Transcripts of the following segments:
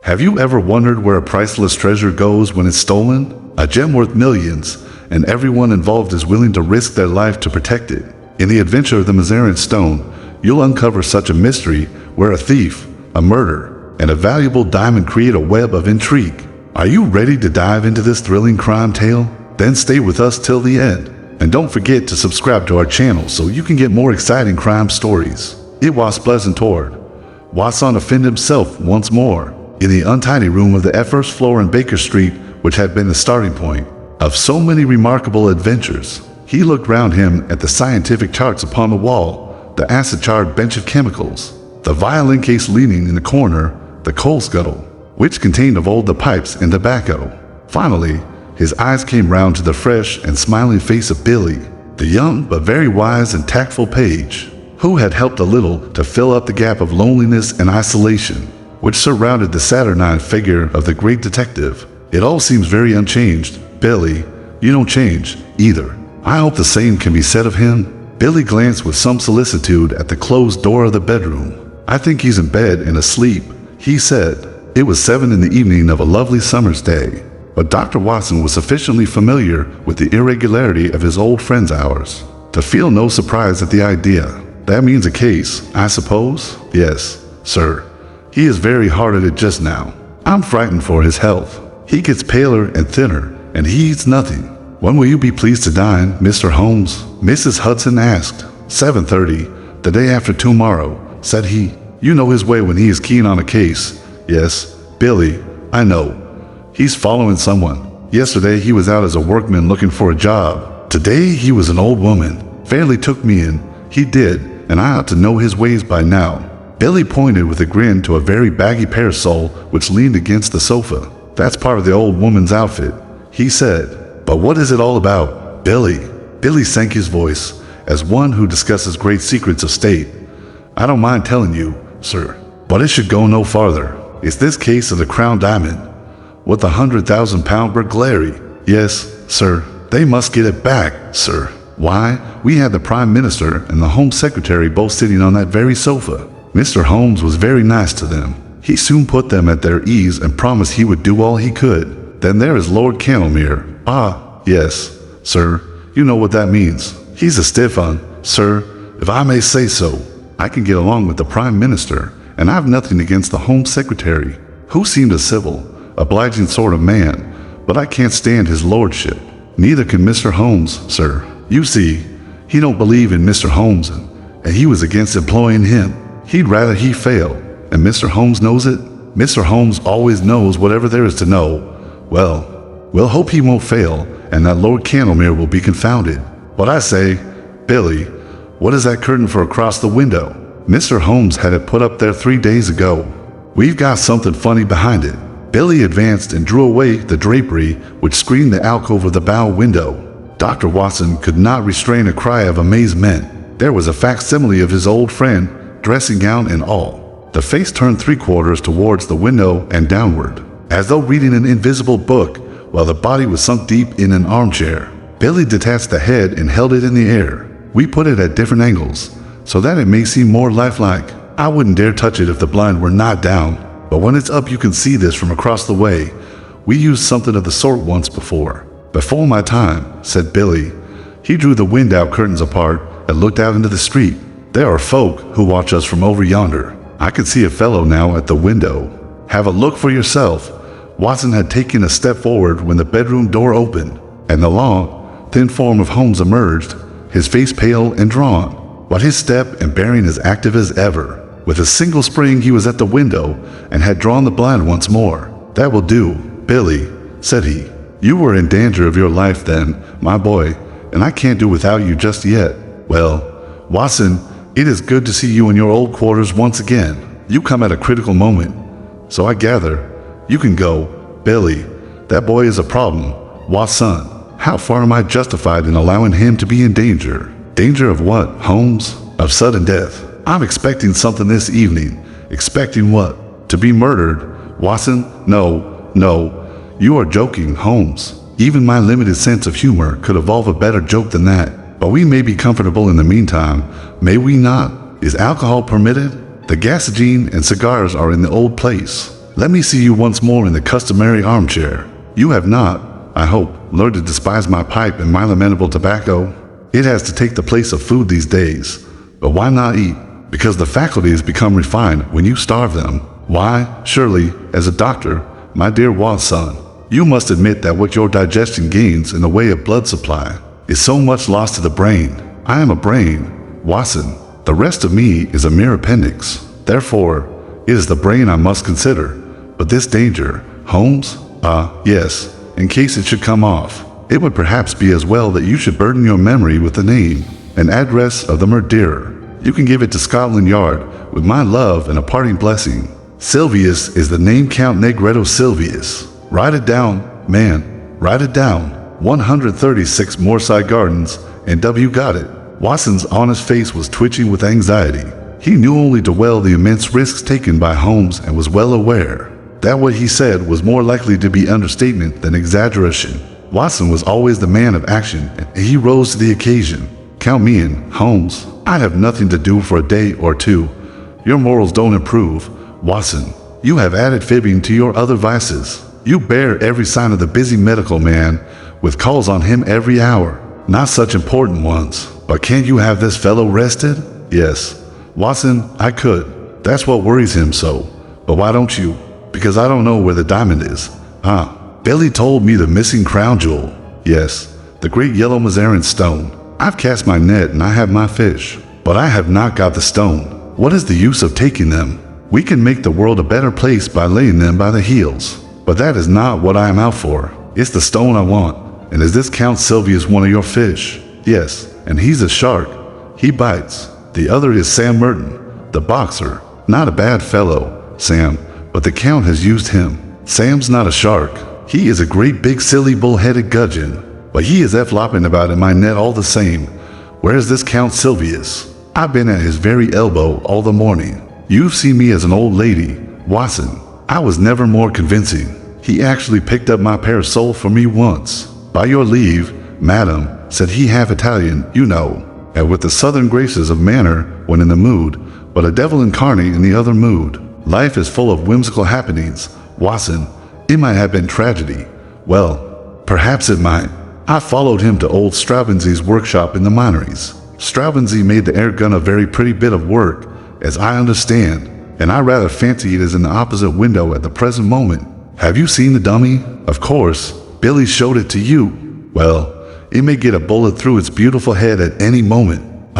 Have you ever wondered where a priceless treasure goes when it's stolen? A gem worth millions, and everyone involved is willing to risk their life to protect it. In the adventure of the Mazarin Stone, you'll uncover such a mystery where a thief, a murder, and a valuable diamond create a web of intrigue. Are you ready to dive into this thrilling crime tale? Then stay with us till the end. And don't forget to subscribe to our channel so you can get more exciting crime stories. It was pleasant toward Watson offended himself once more in the untidy room of the first floor in Baker Street, which had been the starting point of so many remarkable adventures. He looked round him at the scientific charts upon the wall, the acid-charred bench of chemicals, the violin case leaning in the corner, the coal scuttle, which contained of old the pipes and tobacco. Finally, his eyes came round to the fresh and smiling face of Billy, the young but very wise and tactful page, who had helped a little to fill up the gap of loneliness and isolation which surrounded the saturnine figure of the great detective. It all seems very unchanged. Billy, you don't change, either. I hope the same can be said of him. Billy glanced with some solicitude at the closed door of the bedroom. I think he's in bed and asleep, he said. It was 7 in the evening of a lovely summer's day, but Dr. Watson was sufficiently familiar with the irregularity of his old friend's hours to feel no surprise at the idea. That means a case, I suppose? Yes, sir. He is very hard at it just now. I'm frightened for his health. He gets paler and thinner, and he eats nothing. When will you be pleased to dine, Mr. Holmes? Mrs. Hudson asked. 7:30, the day after tomorrow, said he. You know his way when he is keen on a case. Yes, Billy, I know. He's following someone. Yesterday he was out as a workman looking for a job. Today he was an old woman. Fairly took me in. He did, and I ought to know his ways by now. Billy pointed with a grin to a very baggy parasol which leaned against the sofa. That's part of the old woman's outfit, he said. But what is it all about, Billy? Billy sank his voice as one who discusses great secrets of state. I don't mind telling you, sir, but it should go no farther. It's this case of the Crown Diamond with the £100,000 burglary. Yes, sir, they must get it back, sir. Why, we had the Prime Minister and the Home Secretary both sitting on that very sofa. Mr. Holmes was very nice to them. He soon put them at their ease and promised he would do all he could. Then there is Lord Cantlemere. Ah, yes, sir, you know what that means. He's a stiff un, sir, if I may say so. I can get along with the Prime Minister, and I've nothing against the Home Secretary, who seemed a civil, obliging sort of man, but I can't stand his lordship. Neither can Mr. Holmes, sir. You see, he don't believe in Mr. Holmes, and he was against employing him. He'd rather he fail, and Mr. Holmes knows it. Mr. Holmes always knows whatever there is to know. Well, we'll hope he won't fail, and that Lord Cantlemere will be confounded. But I say, Billy, what is that curtain for across the window? Mr. Holmes had it put up there 3 days ago. We've got something funny behind it. Billy advanced and drew away the drapery which screened the alcove of the bow window. Dr. Watson could not restrain a cry of amazement. There was a facsimile of his old friend, dressing gown and all. The face turned 3/4 towards the window and downward, as though reading an invisible book, while the body was sunk deep in an armchair. Billy detached the head and held it in the air. We put it at different angles, so that it may seem more lifelike. I wouldn't dare touch it if the blind were not down, but when it's up you can see this from across the way. We used something of the sort once before. Before my time, said Billy. He drew the window curtains apart and looked out into the street. There are folk who watch us from over yonder. I can see a fellow now at the window. Have a look for yourself. Watson had taken a step forward when the bedroom door opened, and the long, thin form of Holmes emerged, his face pale and drawn, but his step and bearing as active as ever. With a single spring he was at the window and had drawn the blind once more. That will do, Billy, said he. You were in danger of your life then, my boy, and I can't do without you just yet. Well, Watson, it is good to see you in your old quarters once again. You come at a critical moment, so I gather you can go. Billy, that boy is a problem. Watson, how far am I justified in allowing him to be in danger? Danger of what, Holmes? Of sudden death. I'm expecting something this evening. Expecting what? To be murdered? Watson, no. You are joking, Holmes. Even my limited sense of humor could evolve a better joke than that. But we may be comfortable in the meantime, may we not? Is alcohol permitted? The gasogene and cigars are in the old place. let me see you once more in the customary armchair. You have not, I hope, learned to despise my pipe and my lamentable tobacco. It has to take the place of food these days. But why not eat? Because the faculties become refined when you starve them. Why, surely, as a doctor, my dear Watson, you must admit that what your digestion gains in the way of blood supply is so much lost to the brain. I am a brain, Watson. The rest of me is a mere appendix. Therefore, it is the brain I must consider. But this danger, Holmes? Yes, in case it should come off, it would perhaps be as well that you should burden your memory with the name and address of the murderer. You can give it to Scotland Yard with my love and a parting blessing. Sylvius is the name, Count Negretto Sylvius. Write it down, man, write it down. 136 Moorside Gardens, and W got it. Watson's honest face was twitching with anxiety. He knew only too well the immense risks taken by Holmes and was well aware that what he said was more likely to be understatement than exaggeration. Watson was always the man of action, and he rose to the occasion. Count me in, Holmes. I have nothing to do for a day or two. Your morals don't improve, Watson. You have added fibbing to your other vices. You bear every sign of the busy medical man, with calls on him every hour. Not such important ones. But can't you have this fellow rested? Yes. Watson, I could. That's what worries him so. But why don't you? Because I don't know where the diamond is. Billy told me the missing crown jewel. Yes, the great yellow Mazarin Stone. I've cast my net and I have my fish. But I have not got the stone. What is the use of taking them? We can make the world a better place by laying them by the heels. But that is not what I am out for. It's the stone I want. And is this Count Sylvius one of your fish? Yes, and he's a shark. He bites. The other is Sam Merton, the boxer. Not a bad fellow, Sam, but the Count has used him. Sam's not a shark. He is a great big silly bull-headed gudgeon. But he is flopping about in my net all the same. Where is this Count Sylvius? I've been at his very elbow all the morning. You've seen me as an old lady, Watson. I was never more convincing. He actually picked up my parasol for me once. By your leave, madam, said he, half Italian, you know, and with the southern graces of manner when in the mood, but a devil incarnate in the other mood. Life is full of whimsical happenings, Watson. It might have been tragedy. Well, perhaps it might. I followed him to old Stravinsky's workshop in the Minories. Stravinsky made the air gun a very pretty bit of work, as I understand, and I rather fancy it is in the opposite window at the present moment. Have you seen the dummy? Of course. Billy showed it to you. Well, it may get a bullet through its beautiful head at any moment.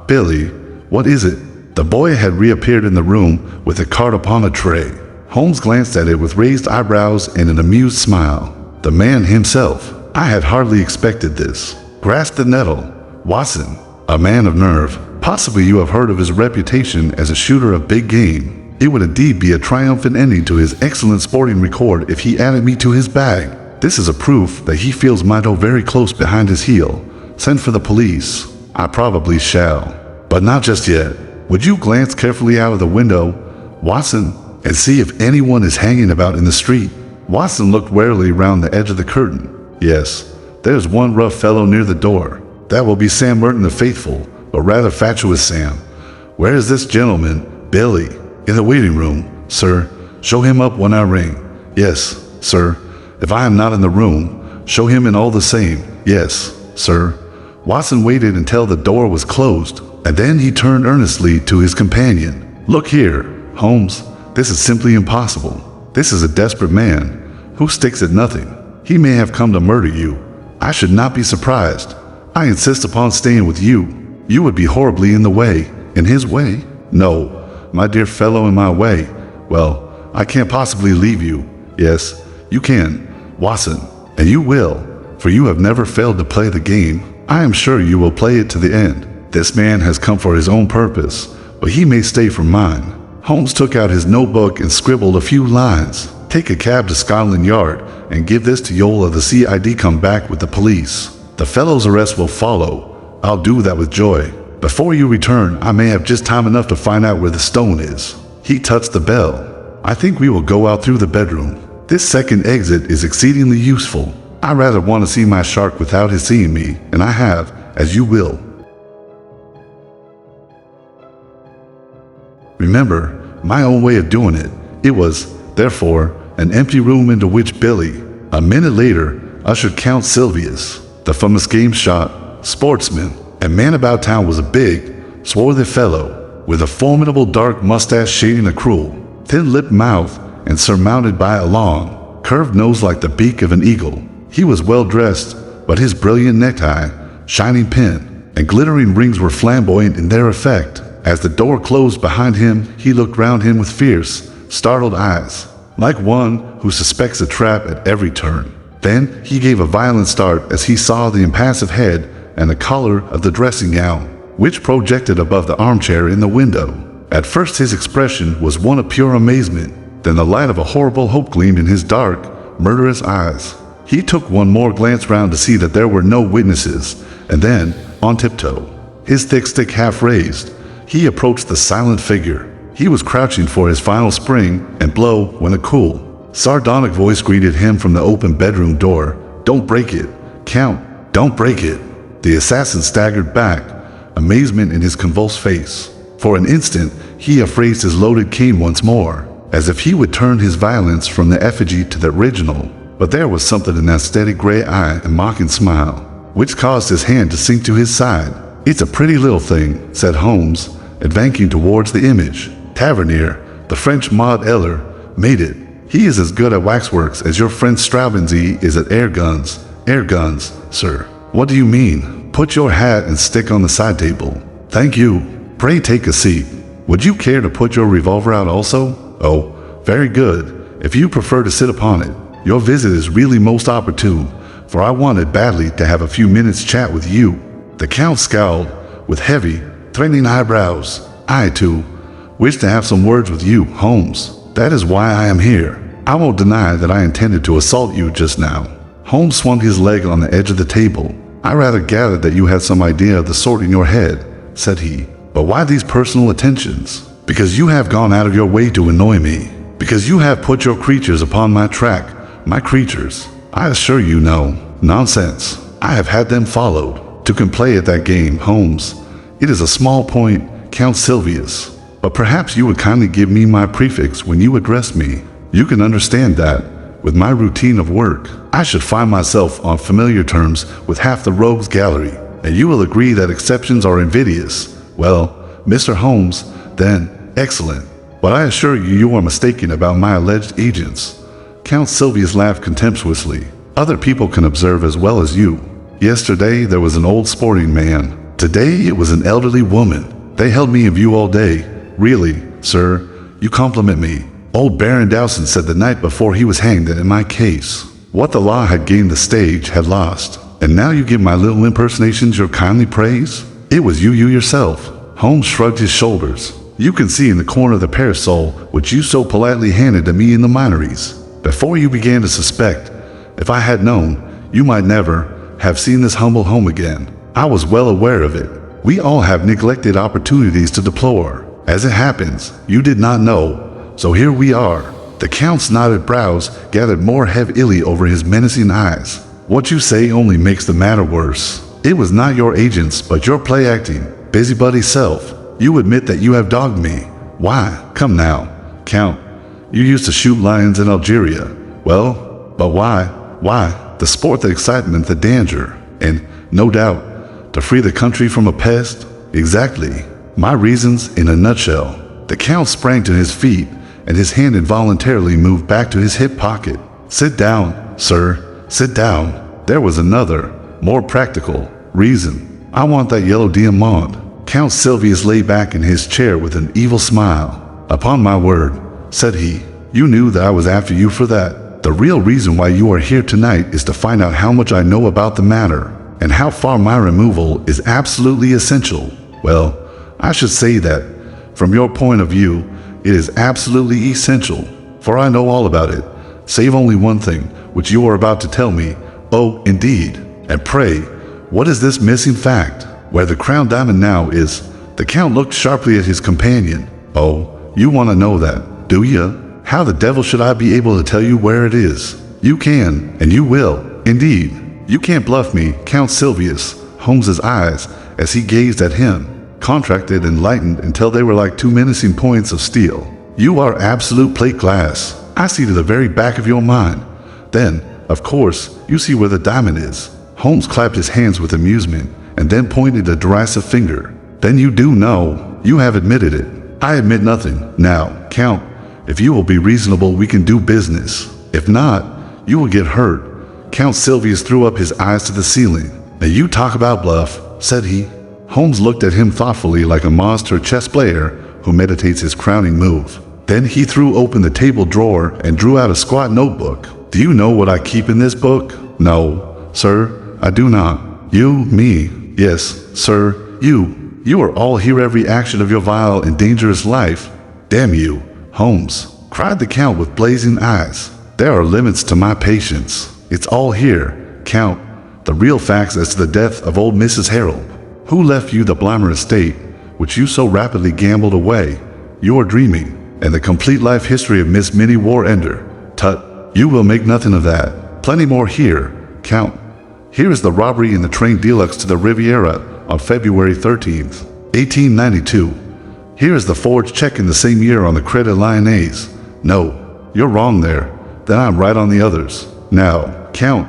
Billy, what is it? The boy had reappeared in the room with a card upon a tray. Holmes glanced at it with raised eyebrows and an amused smile. The man himself. I had hardly expected this. Grasped the nettle. Watson, a man of nerve. Possibly you have heard of his reputation as a shooter of big game. It would indeed be a triumphant ending to his excellent sporting record if he added me to his bag. This is a proof that he feels my dough very close behind his heel. Send for the police. I probably shall. But not just yet. Would you glance carefully out of the window, Watson, and see if anyone is hanging about in the street? Watson looked warily round the edge of the curtain. Yes, there's one rough fellow near the door. That will be Sam Merton the faithful, but rather fatuous Sam. Where is this gentleman, Billy? In the waiting room, sir. Show him up when I ring. Yes, sir. If I am not in the room, show him in all the same. Yes, sir. Watson waited until the door was closed, and then he turned earnestly to his companion. Look here, Holmes, this is simply impossible. This is a desperate man who sticks at nothing. He may have come to murder you. I should not be surprised. I insist upon staying with you. You would be horribly in the way. In his way? No, my dear fellow, in my way. Well, I can't possibly leave you. Yes, you can, Watson, and you will, for you have never failed to play the game. I am sure you will play it to the end. This man has come for his own purpose, but he may stay for mine. Holmes took out his notebook and scribbled a few lines. Take a cab to Scotland Yard and give this to Yola. The CID come back with the police. The fellow's arrest will follow. I'll do that with joy. Before you return, I may have just time enough to find out where the stone is. He touched the bell. I think we will go out through the bedroom. This second exit is exceedingly useful. I rather want to see my shark without his seeing me, and I have, as you will. Remember, my own way of doing it. It was therefore, an empty room into which Billy, a minute later, ushered Count Sylvius, the famous game shot, sportsman, and man about town was a big, swarthy fellow, with a formidable dark mustache shading a cruel, thin-lipped mouth and surmounted by a long, curved nose like the beak of an eagle. He was well dressed, but his brilliant necktie, shining pin, and glittering rings were flamboyant in their effect. As the door closed behind him, he looked round him with fierce, startled eyes, like one who suspects a trap at every turn. Then he gave a violent start as he saw the impassive head and the collar of the dressing gown, which projected above the armchair in the window. At first his expression was one of pure amazement, then the light of a horrible hope gleamed in his dark, murderous eyes. He took one more glance round to see that there were no witnesses, and then, on tiptoe, his thick stick half raised, he approached the silent figure. He was crouching for his final spring and blow when a cool, sardonic voice greeted him from the open bedroom door. "Don't break it, Count, don't break it." The assassin staggered back, amazement in his convulsed face. For an instant, he upraised his loaded cane once more, as if he would turn his violence from the effigy to the original. But there was something in that steady gray eye and mocking smile, which caused his hand to sink to his side. "It's a pretty little thing," said Holmes, advancing towards the image. "Tavernier, the French Maud Eller, made it. He is as good at waxworks as your friend Straubenzee is at air guns." "Air guns, sir? What do you mean?" "Put your hat and stick on the side table." "Thank you. Pray take a seat. Would you care to put your revolver out also?" "Oh, very good, if you prefer to sit upon it. Your visit is really most opportune, for I wanted badly to have a few minutes' chat with you." The Count scowled, with heavy, threatening eyebrows. "I, too, wish to have some words with you, Holmes. That is why I am here. I won't deny that I intended to assault you just now." Holmes swung his leg on the edge of the table. "I rather gathered that you had some idea of the sort in your head," said he. "But why these personal attentions?" "Because you have gone out of your way to annoy me. Because you have put your creatures upon my track. My creatures. I assure you no. Nonsense. I have had them followed. To can play at that game, Holmes. It is a small point, Count Sylvius. But perhaps you would kindly give me my prefix when you address me. You can understand that, with my routine of work, I should find myself on familiar terms with half the rogues gallery, and you will agree that exceptions are invidious. Well, Mr. Holmes, then, excellent. But I assure you you are mistaken about my alleged agents." Count Sylvius laughed contemptuously. "Other people can observe as well as you. Yesterday there was an old sporting man. Today it was an elderly woman. They held me in view all day. Really, sir, you compliment me. Old Baron Dowson said the night before he was hanged that in my case, what the law had gained the stage had lost. And now you give my little impersonations your kindly praise? It was you yourself." Holmes shrugged his shoulders. "You can see in the corner of the parasol which you so politely handed to me in the Minories. Before you began to suspect, if I had known, you might never have seen this humble home again. I was well aware of it. We all have neglected opportunities to deplore. As it happens, you did not know, so here we are." The Count's knotted brows gathered more heavily over his menacing eyes. "What you say only makes the matter worse. It was not your agents, but your play-acting, busybody self. You admit that you have dogged me. Why? Come now, Count. You used to shoot lions in Algeria. Well, but why? Why? The sport, the excitement, the danger, and, no doubt, to free the country from a pest? Exactly. My reasons in a nutshell." The Count sprang to his feet, and his hand involuntarily moved back to his hip pocket. "Sit down, sir. Sit down. There was another, more practical, reason. I want that yellow diamond." Count Sylvius lay back in his chair with an evil smile. "Upon my word," said he, "you knew that I was after you for that. The real reason why you are here tonight is to find out how much I know about the matter, and how far my removal is absolutely essential. Well, I should say that, from your point of view, it is absolutely essential, for I know all about it, save only one thing, which you are about to tell me." "Oh, indeed. And pray, what is this missing fact? Where the crown diamond now is?" The Count looked sharply at his companion. "Oh, you want to know that, do you? How the devil should I be able to tell you where it is? You can, and you will. Indeed, you can't bluff me, Count Sylvius." Holmes's eyes, as he gazed at him, contracted and lightened until they were like two menacing points of steel. "You are absolute plate glass. I see to the very back of your mind. Then, of course, you see where the diamond is." Holmes clapped his hands with amusement and then pointed a derisive finger. "Then you do know. You have admitted it." "I admit nothing. Now, Count, if you will be reasonable, we can do business. If not, you will get hurt." Count Sylvius threw up his eyes to the ceiling. "Now you talk about bluff," said he. Holmes looked at him thoughtfully like a master chess player who meditates his crowning move. Then he threw open the table drawer and drew out a squat notebook. "Do you know what I keep in this book?" "No, sir, I do not." "You, me, yes, sir, you. You are all here every action of your vile and dangerous life." "Damn you, Holmes," cried the Count with blazing eyes. "There are limits to my patience. It's all here, Count. The real facts as to the death of old Mrs. Harold, who left you the Blimmer estate, which you so rapidly gambled away. You are dreaming. And the complete life history of Miss Minnie Warender. Tut, you will make nothing of that. Plenty more here, Count. Here is the robbery in the train deluxe to the Riviera on February 13th, 1892. Here is the forged check in the same year on the Credit Lyonnais. No, you're wrong there. Then I'm right on the others. Now, Count,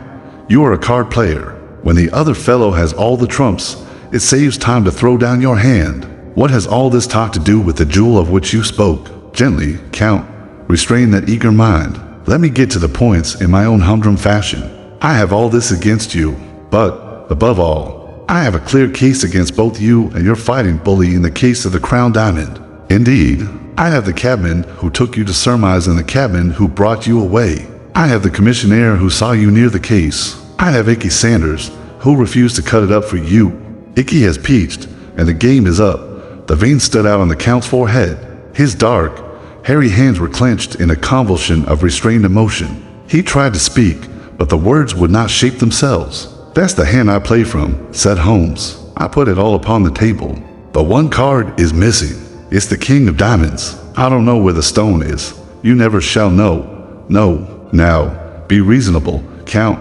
you are a card player. When the other fellow has all the trumps, it saves time to throw down your hand. What has all this talk to do with the jewel of which you spoke? Gently, Count, restrain that eager mind. Let me get to the points in my own humdrum fashion. I have all this against you, but, above all, I have a clear case against both you and your fighting bully in the case of the Crown Diamond. Indeed, I have the cabman who took you to surmise and the cabman who brought you away. I have the commissionaire who saw you near the case. I have Icky Sanders, who refused to cut it up for you. Icky has peached, and the game is up." The veins stood out on the Count's forehead. His dark, hairy hands were clenched in a convulsion of restrained emotion. He tried to speak, but the words would not shape themselves. "That's the hand I play from," said Holmes. "I put it all upon the table. But one card is missing. It's the King of Diamonds. I don't know where the stone is. You never shall know. No. Now, be reasonable, Count.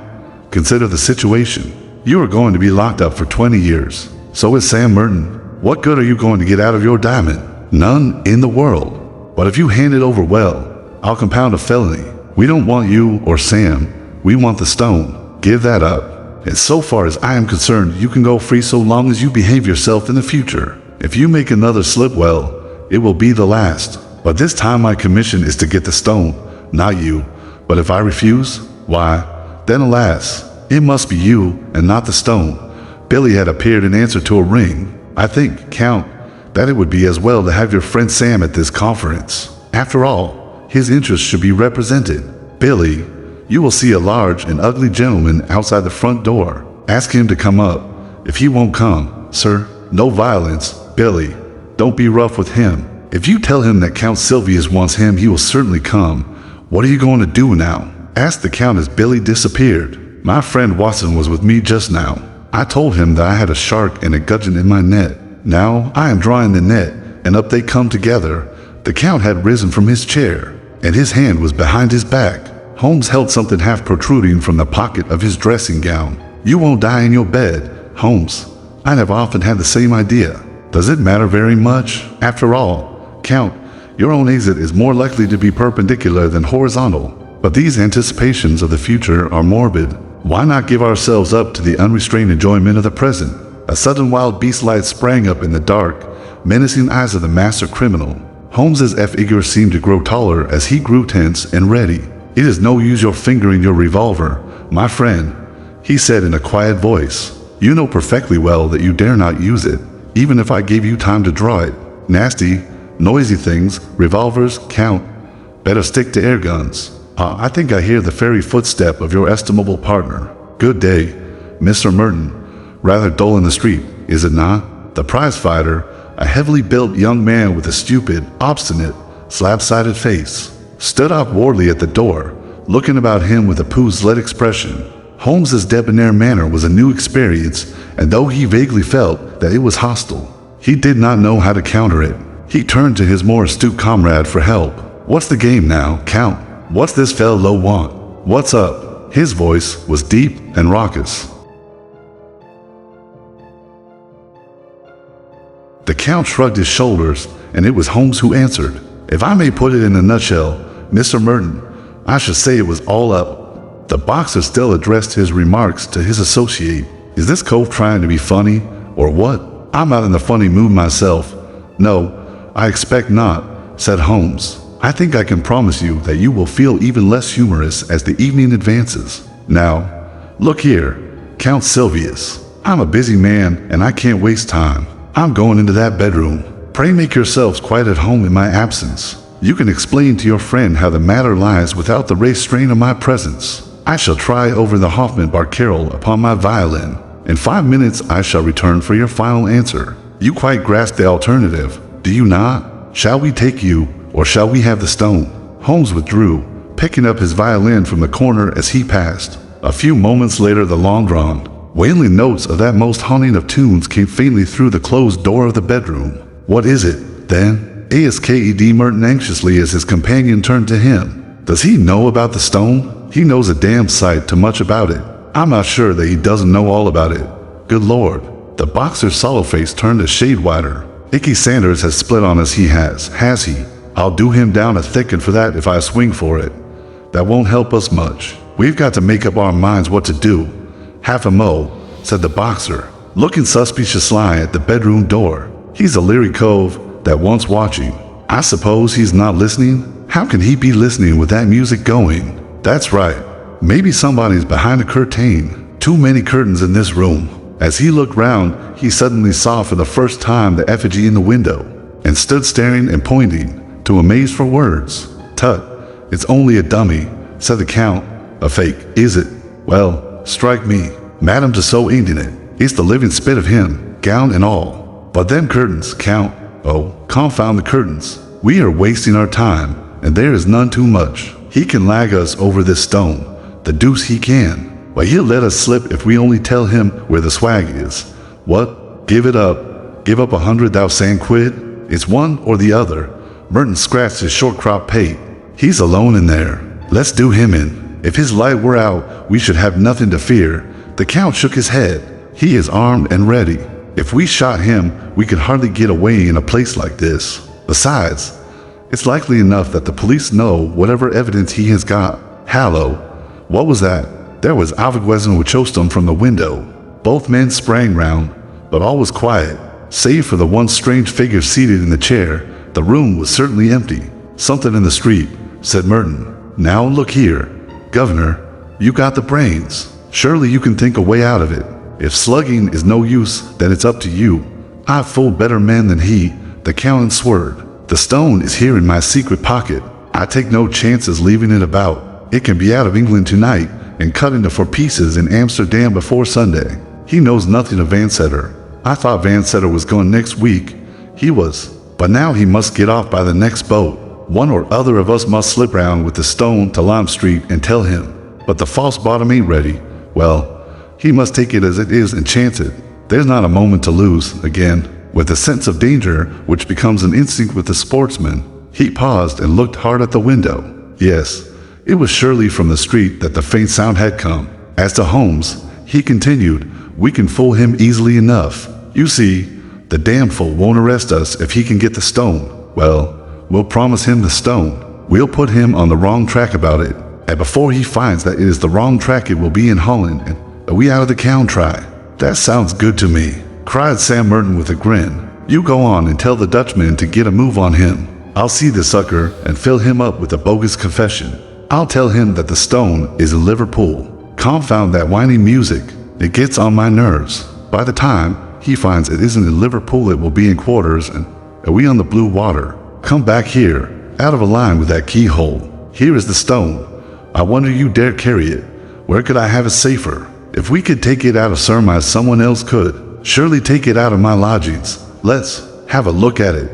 Consider the situation. You are going to be locked up for 20 years. So is Sam Merton. What good are you going to get out of your diamond? None in the world. But if you hand it over well, I'll compound a felony. We don't want you or Sam. We want the stone. Give that up. And so far as I am concerned, you can go free so long as you behave yourself in the future. If you make another slip, well, it will be the last. But this time my commission is to get the stone, not you. But if I refuse, why, then alas, it must be you and not the stone." Billy had appeared in answer to a ring. "I think, Count, that it would be as well to have your friend Sam at this conference. After all, his interests should be represented. Billy, you will see a large and ugly gentleman outside the front door. Ask him to come up. If he won't come, sir, no violence. Billy, don't be rough with him. If you tell him that Count Sylvius wants him, he will certainly come. What are you going to do now?" asked the Count as Billy disappeared. "My friend Watson was with me just now. I told him that I had a shark and a gudgeon in my net. Now I am drawing the net, and up they come together." The Count had risen from his chair, and his hand was behind his back. Holmes held something half protruding from the pocket of his dressing gown. "You won't die in your bed, Holmes. I have often had the same idea. Does it matter very much? After all, Count, your own exit is more likely to be perpendicular than horizontal. But these anticipations of the future are morbid. Why not give ourselves up to the unrestrained enjoyment of the present?" A sudden wild beast light sprang up in the dark, menacing eyes of the master criminal. Holmes's figure seemed to grow taller as he grew tense and ready. "It is no use your fingering your revolver, my friend," he said in a quiet voice. "You know perfectly well that you dare not use it, even if I gave you time to draw it. Nasty, noisy things, revolvers, Count. Better stick to air guns. I think I hear the fairy footstep of your estimable partner. Good day, Mr. Merton. Rather dull in the street, is it not?" The prize fighter, a heavily built young man with a stupid, obstinate, slab-sided face, stood awkwardly at the door, looking about him with a puzzled expression. Holmes's debonair manner was a new experience, and though he vaguely felt that it was hostile, he did not know how to counter it. He turned to his more astute comrade for help. "What's the game now, Count? What's this fellow want? What's up?" His voice was deep and raucous. The Count shrugged his shoulders, and it was Holmes who answered. "If I may put it in a nutshell, Mr. Merton, I should say it was all up. The boxer still addressed his remarks to his associate. Is this cove trying to be funny, or what? I'm not in a funny mood myself. No, I expect not, said Holmes. I think I can promise you that you will feel even less humorous as the evening advances. Now, look here, Count Sylvius. I'm a busy man and I can't waste time. I'm going into that bedroom. Pray make yourselves quite at home in my absence. You can explain to your friend how the matter lies without the restraint of my presence. I shall try over the Hoffman Barcarolle upon my violin. In 5 minutes I shall return for your final answer. You quite grasp the alternative, do you not? Shall we take you, or shall we have the stone? Holmes withdrew, picking up his violin from the corner as he passed. A few moments later the long-drawn, wailing notes of that most haunting of tunes came faintly through the closed door of the bedroom. What is it, then? Asked Merton anxiously as his companion turned to him. Does he know about the stone? He knows a damn sight too much about it. I'm not sure that he doesn't know all about it. Good Lord. The boxer's sallow face turned a shade wider. Icky Sanders has split on us, he has he? I'll do him down a thicken for that if I swing for it. That won't help us much. We've got to make up our minds what to do. Half a mo, said the boxer, looking suspicious sly at the bedroom door. He's a leery cove that wants watching. I suppose he's not listening? How can he be listening with that music going? That's right. Maybe somebody's behind a curtain. Too many curtains in this room. As he looked round, he suddenly saw for the first time the effigy in the window, and stood staring and pointing, too amazed for words. Tut, it's only a dummy, said the Count. A fake, is it? Well, strike me. Madame Tussaud ain't in it. It's the living spit of him, gown and all. But them curtains, Count. Oh, confound the curtains. We are wasting our time, and there is none too much. He can lag us over this stone. The deuce he can. But he'll let us slip if we only tell him where the swag is. What? Give it up. Give up 100,000 quid? It's one or the other. Merton scratched his short-cropped pate. He's alone in there. Let's do him in. If his light were out, we should have nothing to fear. The Count shook his head. He is armed and ready. If we shot him, we could hardly get away in a place like this. Besides, it's likely enough that the police know whatever evidence he has got. Hallo, what was that? There was Avigwesen with Chostum from the window. Both men sprang round, but all was quiet. Save for the one strange figure seated in the chair, the room was certainly empty. Something in the street, said Merton. Now look here. Governor, you got the brains. Surely you can think a way out of it. If slugging is no use, then it's up to you. I've fooled better men than he, the Count swerved. The stone is here in my secret pocket. I take no chances leaving it about. It can be out of England tonight, and cut into 4 pieces in Amsterdam before Sunday. He knows nothing of Vansetter. I thought Vansetter was going next week. He was. But now he must get off by the next boat. One or other of us must slip round with the stone to Lime Street and tell him. But the false bottom ain't ready. Well, he must take it as it is and chance it. There's not a moment to lose. Again, with a sense of danger which becomes an instinct with the sportsman, he paused and looked hard at the window. Yes, it was surely from the street that the faint sound had come. As to Holmes, he continued, we can fool him easily enough. You see, the damned fool won't arrest us if he can get the stone. Well, we'll promise him the stone. We'll put him on the wrong track about it. And before he finds that it is the wrong track, it will be in Holland, and we out of the Count try. That sounds good to me, cried Sam Merton with a grin. You go on and tell the Dutchman to get a move on him. I'll see the sucker and fill him up with a bogus confession. I'll tell him that the stone is in Liverpool. Confound that whining music. It gets on my nerves. By the time he finds it isn't in Liverpool, it will be in quarters, and we on the blue water. Come back here, out of a line with that keyhole. Here is the stone. I wonder you dare carry it. Where could I have it safer? If we could take it out of surmise, someone else could. Surely take it out of my lodgings. Let's have a look at it.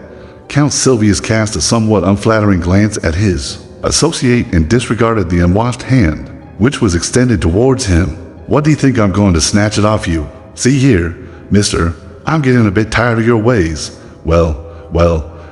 Count Sylvius cast a somewhat unflattering glance at his associate and disregarded the unwashed hand, which was extended towards him. What do you think I'm going to snatch it off you? See here, mister, I'm getting a bit tired of your ways. Well,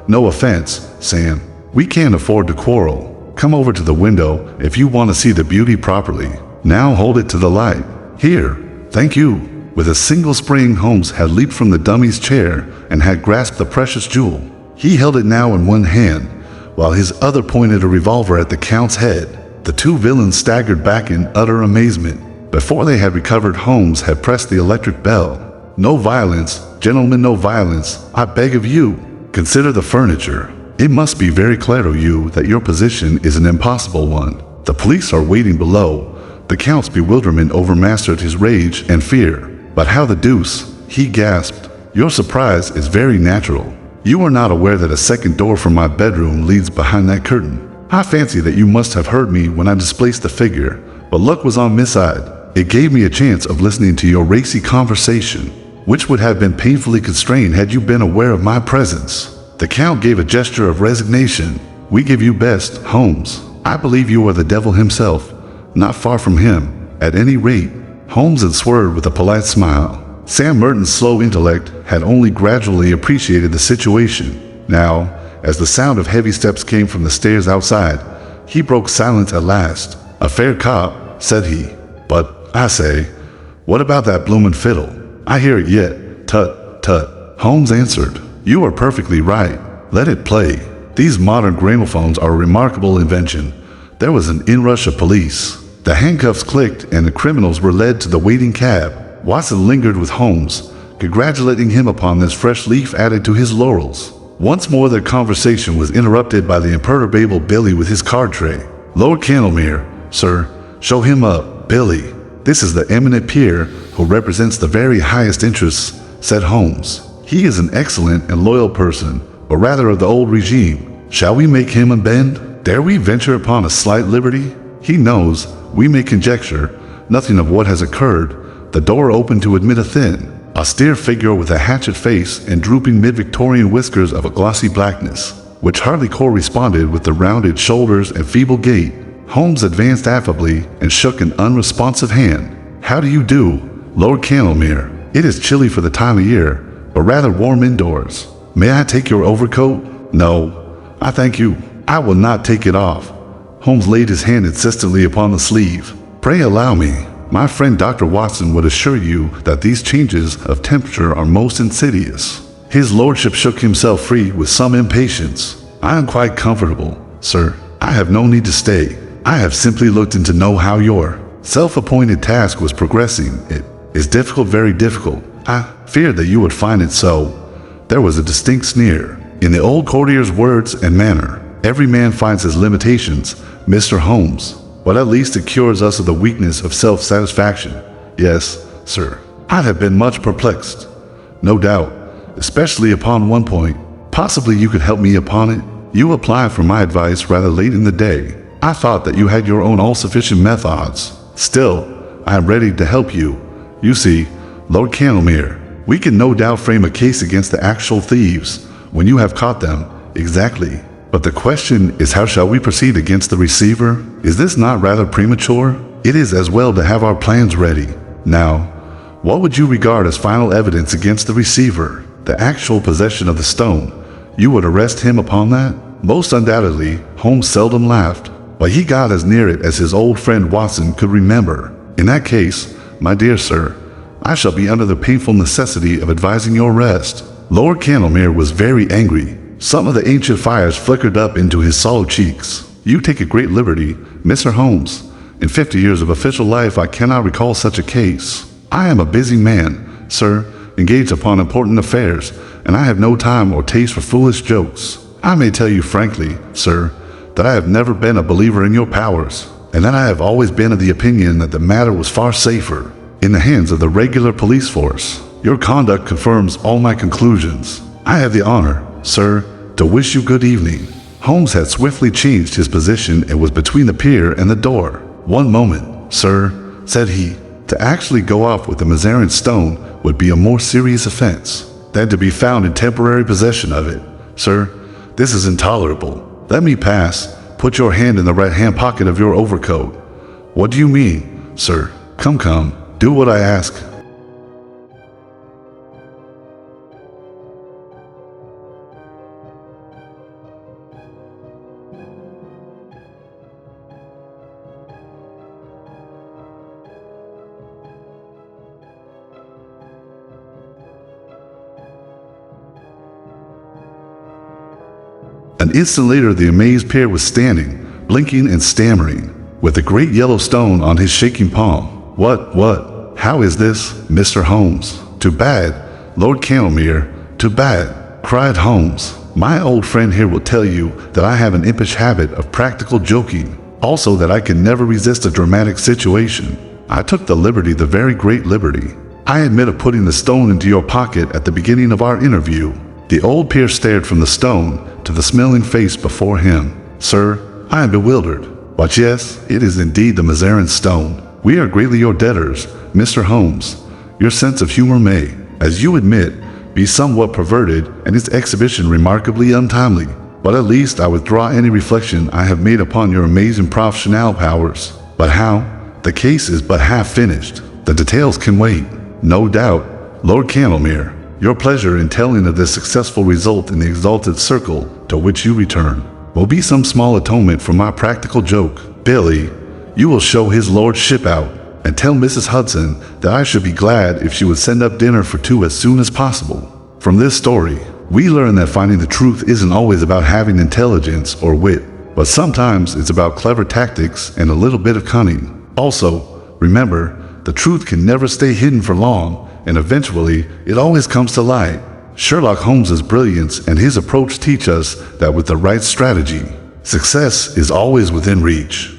no offense, Sam. We can't afford to quarrel. Come over to the window if you want to see the beauty properly. Now hold it to the light. Here, thank you. With a single spring, Holmes had leaped from the dummy's chair and had grasped the precious jewel. He held it now in one hand, while his other pointed a revolver at the Count's head. The two villains staggered back in utter amazement. Before they had recovered, Holmes had pressed the electric bell. "No violence, gentlemen, no violence. I beg of you. Consider the furniture. It must be very clear to you that your position is an impossible one. The police are waiting below." The Count's bewilderment overmastered his rage and fear. "But how the deuce?" he gasped. "Your surprise is very natural. You are not aware that a second door from my bedroom leads behind that curtain. I fancy that you must have heard me when I displaced the figure, but luck was on my side. It gave me a chance of listening to your racy conversation, which would have been painfully constrained had you been aware of my presence." The Count gave a gesture of resignation. "We give you best, Holmes. I believe you are the devil himself, not far from him, at any rate." Holmes had swerved with a polite smile. Sam Merton's slow intellect had only gradually appreciated the situation. Now, as the sound of heavy steps came from the stairs outside, he broke silence at last. "A fair cop," said he. "But, I say, what about that bloomin' fiddle? I hear it yet. Tut, tut." Holmes answered, "You are perfectly right. Let it play. These modern gramophones are a remarkable invention." There was an inrush of police. The handcuffs clicked and the criminals were led to the waiting cab. Watson lingered with Holmes, congratulating him upon this fresh leaf added to his laurels. Once more their conversation was interrupted by the imperturbable Billy with his card tray. "Lord Cantlemere, sir. Show him up, Billy. This is the eminent peer who represents the very highest interests," said Holmes. "He is an excellent and loyal person, but rather of the old regime. Shall we make him unbend? Dare we venture upon a slight liberty? He knows, we may conjecture, nothing of what has occurred." The door opened to admit a thin, austere figure with a hatchet face and drooping mid-Victorian whiskers of a glossy blackness, which hardly corresponded with the rounded shoulders and feeble gait. Holmes advanced affably and shook an unresponsive hand. "How do you do, Lord Cantlemere? It is chilly for the time of year, but rather warm indoors. May I take your overcoat?" "No, I thank you. I will not take it off." Holmes laid his hand insistently upon the sleeve. "Pray allow me. My friend Dr. Watson would assure you that these changes of temperature are most insidious." His lordship shook himself free with some impatience. "I am quite comfortable, sir. I have no need to stay. I have simply looked in to know how your self-appointed task was progressing. It is difficult, very difficult. I feared that you would find it so." There was a distinct sneer in the old courtier's words and manner. "Every man finds his limitations, Mr. Holmes. But at least it cures us of the weakness of self-satisfaction." "Yes, sir. I'd have been much perplexed, no doubt, especially upon one point. Possibly you could help me upon it. You applied for my advice rather late in the day. I thought that you had your own all-sufficient methods. Still, I am ready to help you. You see, Lord Cantlemere, we can no doubt frame a case against the actual thieves when you have caught them. Exactly. But the question is, how shall we proceed against the receiver? Is this not rather premature? It is as well to have our plans ready. Now, what would you regard as final evidence against the receiver? The actual possession of the stone. You would arrest him upon that?" Most undoubtedly. Holmes seldom laughed, but he got as near it as his old friend Watson could remember. "In that case, my dear sir, I shall be under the painful necessity of advising your arrest." Lord Cantlemere was very angry. Some of the ancient fires flickered up into his sallow cheeks. "You take a great liberty, Mr. Holmes. In 50 years of official life, I cannot recall such a case. I am a busy man, sir, engaged upon important affairs, and I have no time or taste for foolish jokes. I may tell you frankly, sir, that I have never been a believer in your powers, and that I have always been of the opinion that the matter was far safer in the hands of the regular police force. Your conduct confirms all my conclusions. I have the honor, sir, to wish you good evening." Holmes had swiftly changed his position and was between the pier and the door. "One moment, sir," said he. "To actually go off with the Mazarin Stone would be a more serious offense than to be found in temporary possession of it. Sir, this is intolerable. Let me pass. Put your hand in the right-hand pocket of your overcoat." "What do you mean, sir? Come, come, do what I ask." An instant later, the amazed pair was standing, blinking and stammering. with a great yellow stone on his shaking palm. What? How is this, Mr. Holmes? Too bad, Lord Cantlemere, too bad, cried Holmes. My old friend here will tell you that I have an impish habit of practical joking, also that I can never resist a dramatic situation. I took the liberty, the very great liberty, I admit, of putting the stone into your pocket at the beginning of our interview. The old peer stared from the stone to the smiling face before him. Sir, I am bewildered. But yes, it is indeed the Mazarin Stone. We are greatly your debtors, Mr. Holmes. Your sense of humor may, as you admit, be somewhat perverted and its exhibition remarkably untimely. But at least I withdraw any reflection I have made upon your amazing professional powers. But how? The case is but half finished. The details can wait. No doubt, Lord Cantlemere, your pleasure in telling of this successful result in the exalted circle to which you return will be some small atonement for my practical joke. Billy, you will show his lordship out and tell Mrs. Hudson that I should be glad if she would send up dinner for two as soon as possible. From this story, we learn that finding the truth isn't always about having intelligence or wit, but sometimes it's about clever tactics and a little bit of cunning. Also, remember, the truth can never stay hidden for long, and eventually, it always comes to light. Sherlock Holmes' brilliance and his approach teach us that with the right strategy, success is always within reach.